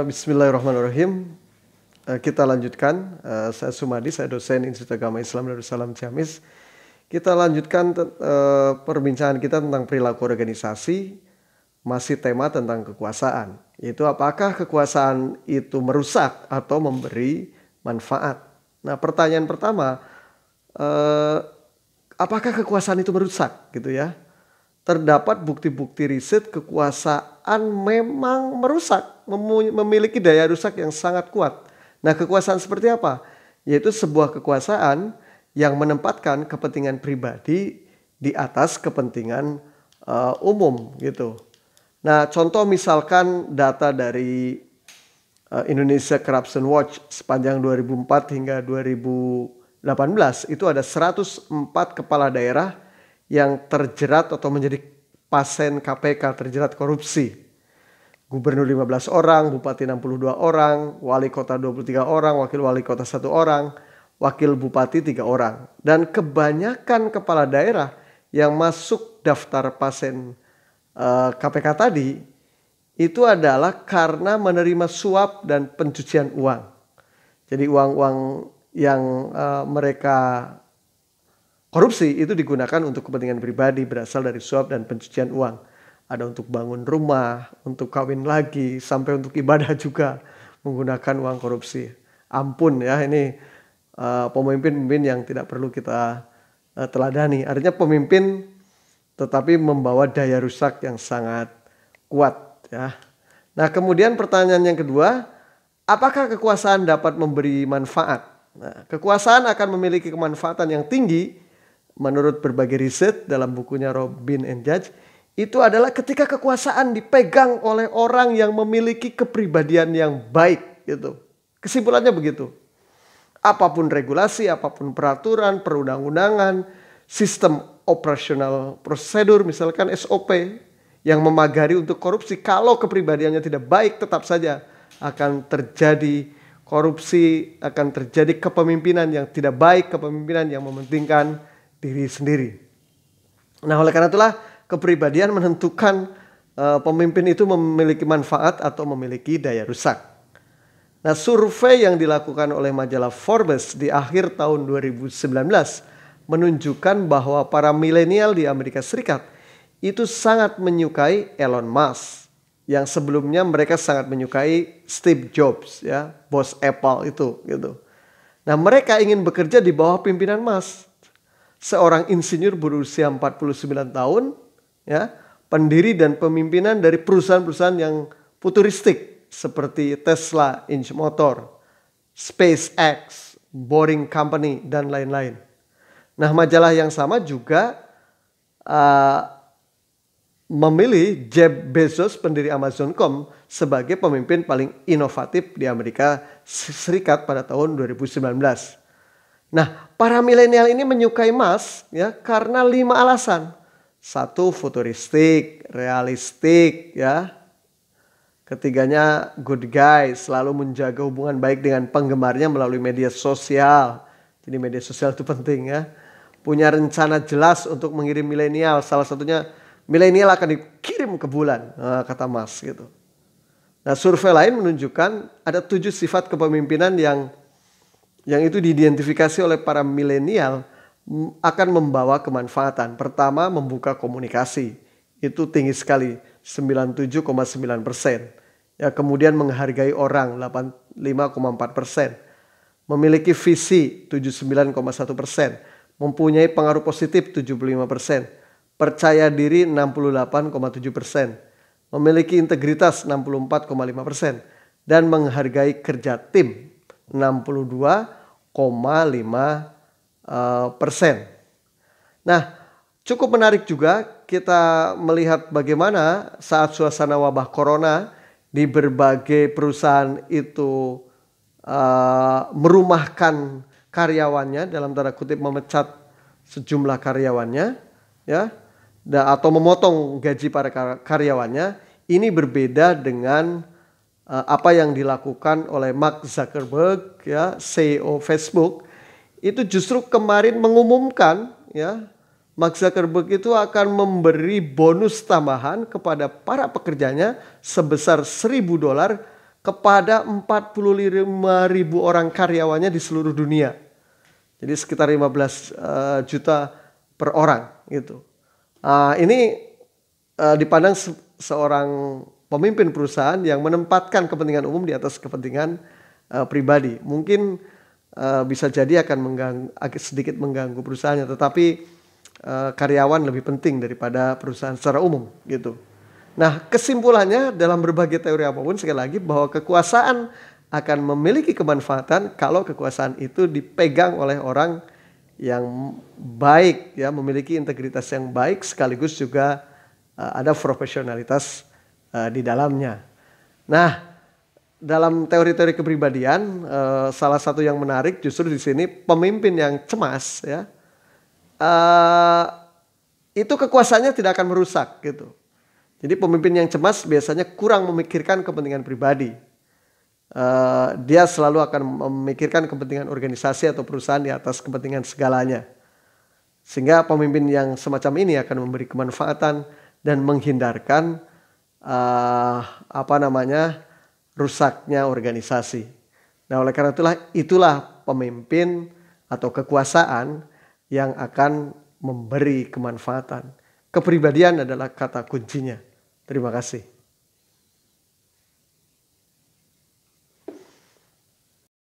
Bismillahirrahmanirrahim. Kita lanjutkan. Saya Sumadi, saya dosen Institut Agama Islam Darussalam Ciamis. Kita lanjutkan perbincangan kita tentang perilaku organisasi, masih tema tentang kekuasaan. Yaitu apakah kekuasaan itu merusak atau memberi manfaat. Nah, pertanyaan pertama, apakah kekuasaan itu merusak gitu ya? Terdapat bukti-bukti riset kekuasaan memang merusak, memiliki daya rusak yang sangat kuat. Nah, kekuasaan seperti apa? Yaitu sebuah kekuasaan yang menempatkan kepentingan pribadi di atas kepentingan umum gitu. Nah, contoh misalkan data dari Indonesia Corruption Watch sepanjang 2004 hingga 2018 itu ada 104 kepala daerah yang terjerat atau menjadi pasien KPK terjerat korupsi. Gubernur 15 orang, bupati 62 orang, wali kota 23 orang, wakil wali kota 1 orang, wakil bupati 3 orang. Dan kebanyakan kepala daerah yang masuk daftar pasien KPK tadi itu adalah karena menerima suap dan pencucian uang. Jadi uang-uang yang mereka korupsi itu digunakan untuk kepentingan pribadi, berasal dari suap dan pencucian uang. Ada untuk bangun rumah, untuk kawin lagi, sampai untuk ibadah juga menggunakan uang korupsi. Ampun ya, ini pemimpin-pemimpin yang tidak perlu kita teladani. Artinya pemimpin tetapi membawa daya rusak yang sangat kuat ya. Nah, kemudian pertanyaan yang kedua, apakah kekuasaan dapat memberi manfaat? Nah, kekuasaan akan memiliki kemanfaatan yang tinggi menurut berbagai riset dalam bukunya Robin and Judge, itu adalah ketika kekuasaan dipegang oleh orang yang memiliki kepribadian yang baik gitu. Kesimpulannya begitu. Apapun regulasi, apapun peraturan, perundang-undangan, sistem operasional prosedur, misalkan SOP yang memagari untuk korupsi, kalau kepribadiannya tidak baik tetap saja akan terjadi korupsi, akan terjadi kepemimpinan yang tidak baik, kepemimpinan yang mementingkan diri sendiri. Nah, oleh karena itulah kepribadian menentukan pemimpin itu memiliki manfaat atau memiliki daya rusak. Nah, survei yang dilakukan oleh majalah Forbes di akhir tahun 2019 menunjukkan bahwa para milenial di Amerika Serikat itu sangat menyukai Elon Musk, yang sebelumnya mereka sangat menyukai Steve Jobs ya, bos Apple itu gitu. Nah, mereka ingin bekerja di bawah pimpinan Musk. Seorang insinyur berusia 49 tahun, ya, pendiri dan pemimpinan dari perusahaan-perusahaan yang futuristik seperti Tesla, Inch Motor, SpaceX, Boring Company, dan lain-lain. Nah, majalah yang sama juga memilih Jeff Bezos, pendiri Amazon.com, sebagai pemimpin paling inovatif di Amerika Serikat pada tahun 2019. Nah, para milenial ini menyukai Musk ya karena 5 alasan. 1, futuristik, realistik ya. Ketiganya good guy, selalu menjaga hubungan baik dengan penggemarnya melalui media sosial. Jadi media sosial itu penting ya. Punya rencana jelas untuk mengirim milenial, salah satunya milenial akan dikirim ke bulan, kata Musk gitu. Nah, survei lain menunjukkan ada 7 sifat kepemimpinan yang itu diidentifikasi oleh para milenial akan membawa kemanfaatan. Pertama, membuka komunikasi. Itu tinggi sekali, 97,9%. Ya, kemudian menghargai orang, 85,4%. Memiliki visi, 79,1%. Mempunyai pengaruh positif, 75%. Percaya diri, 68,7%. Memiliki integritas, 64,5%. Dan menghargai kerja tim, 62,5%. Nah, cukup menarik juga kita melihat bagaimana saat suasana wabah corona di berbagai perusahaan itu merumahkan karyawannya, dalam tanda kutip memecat sejumlah karyawannya, ya, atau memotong gaji para karyawannya. Ini berbeda dengan apa yang dilakukan oleh Mark Zuckerberg ya, CEO Facebook. Itu justru kemarin mengumumkan ya, Mark Zuckerberg itu akan memberi bonus tambahan kepada para pekerjanya sebesar $1.000 kepada 45.000 orang karyawannya di seluruh dunia. Jadi sekitar 15 juta per orang gitu. Ini dipandang seorang pemimpin perusahaan yang menempatkan kepentingan umum di atas kepentingan pribadi. Mungkin bisa jadi akan sedikit mengganggu perusahaannya, tetapi karyawan lebih penting daripada perusahaan secara umum gitu. Nah, kesimpulannya dalam berbagai teori apapun, sekali lagi, bahwa kekuasaan akan memiliki kemanfaatan kalau kekuasaan itu dipegang oleh orang yang baik, ya, memiliki integritas yang baik, sekaligus juga ada profesionalitas di dalamnya. Nah, dalam teori-teori kepribadian, salah satu yang menarik justru di sini, pemimpin yang cemas, ya, itu kekuasaannya tidak akan merusak gitu. Jadi pemimpin yang cemas biasanya kurang memikirkan kepentingan pribadi. Dia selalu akan memikirkan kepentingan organisasi atau perusahaan di atas kepentingan segalanya. Sehingga pemimpin yang semacam ini akan memberi kemanfaatan dan menghindarkan rusaknya organisasi. Nah, oleh karena itulah pemimpin atau kekuasaan yang akan memberi kemanfaatan. Kepribadian adalah kata kuncinya. Terima kasih.